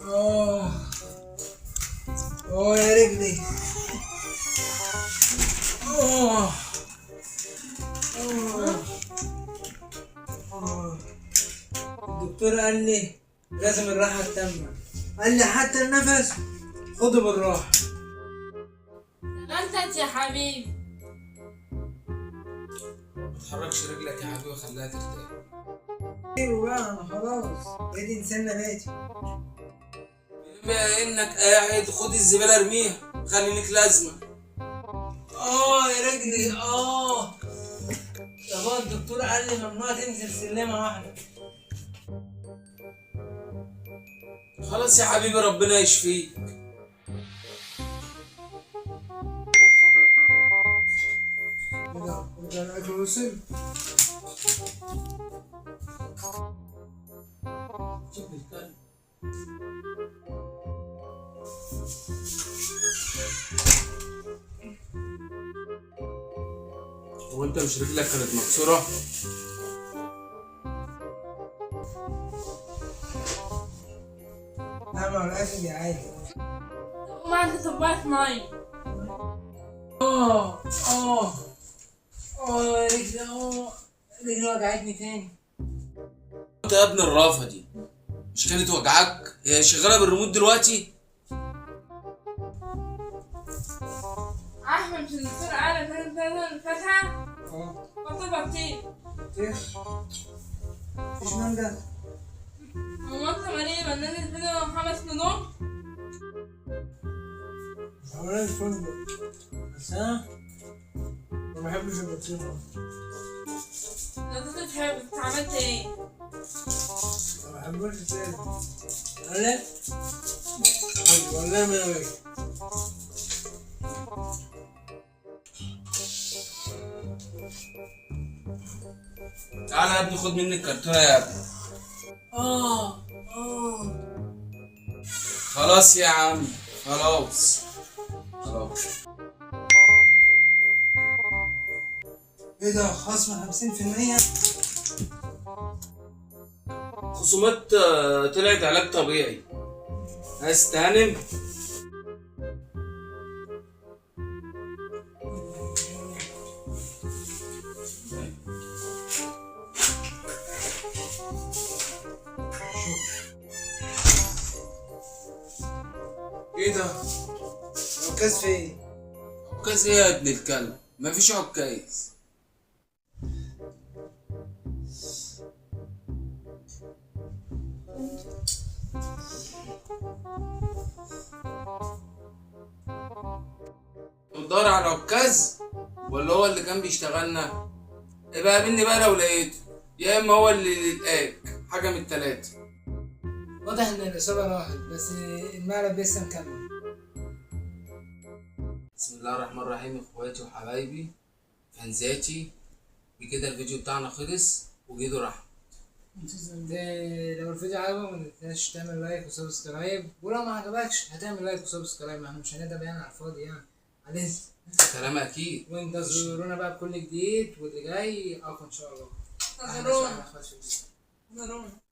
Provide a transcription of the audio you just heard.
اه اه يا رجلي. اه اه اه الدكتور قال لي لازم الراحة التامة، قال لي حتى النفس خده بالراحة. انت يا حبيبي متحركش رجلك يا حبيبي وخليها ترتاح. ايوه بقى انا خلاص ادي انسان نباتي. بما انك قاعد خد الزبالة ارميها خلي ليك لازمة. يا رجلي يا بابا الدكتور قال لي ممنوع تنزل سلمة واحدة. خلاص يا حبيبي ربنا يشفيك. كده الاكل وصل. شوف الكلب. هو انت مش رجلك كانت مكسورة؟ لا ما هو الاكل دي عادي. وما انت طبقت مي. اه اه يا رجلي رجلي وجعتني تاني. انت يا ابن الرافة دي مش كانت وجعك؟ هي شغالة بالريموت دلوقتي؟ احمد مش الدكتور قال لازم الفاتحة اه وطبق بطيء. مفيش مانجا. هو انت مريض نازل كده 5 نجوم؟ حوالين الفندق بس انا ما بحبش البطيخة. لو انت بتحب عملت ايه؟ ما بحبوش السادة. ولا والله ما يوجع. تعالى يا ابني خد مني الكرتونة يا ابني. اه خلاص يا عم خلاص. ايه ده خصم 50%؟ خصومات طلعت علاج طبيعي. عايز تهنم؟ ايه ده؟ عكاز فين؟ عكاز ايه يا ابن الكلب؟ مفيش عكاز. بتدور على عكاز ولا هو اللي كان بيشتغلنا؟ ابقى مني بقى لو لقيته، يا اما هو اللي لقاك، حاجه من التلاته. واضح ان الاصابة راحت بس المقلب لسه مكمل. بسم الله الرحمن الرحيم. اخواتي وحبايبي فانزاتي، بكده الفيديو بتاعنا خلص وجيدوا رحمة. لو الفيديو عجبك ما تنساش تعمل لايك وسبسكرايب، ولو ما عجبكش هتعمل لايك وسبسكرايب، احنا مش هندم يعني على الفاضي يعني معلش. كلام اكيد. وانتظرونا بقى بكل جديد واللي جاي اقوى ان شاء الله. نظرونا.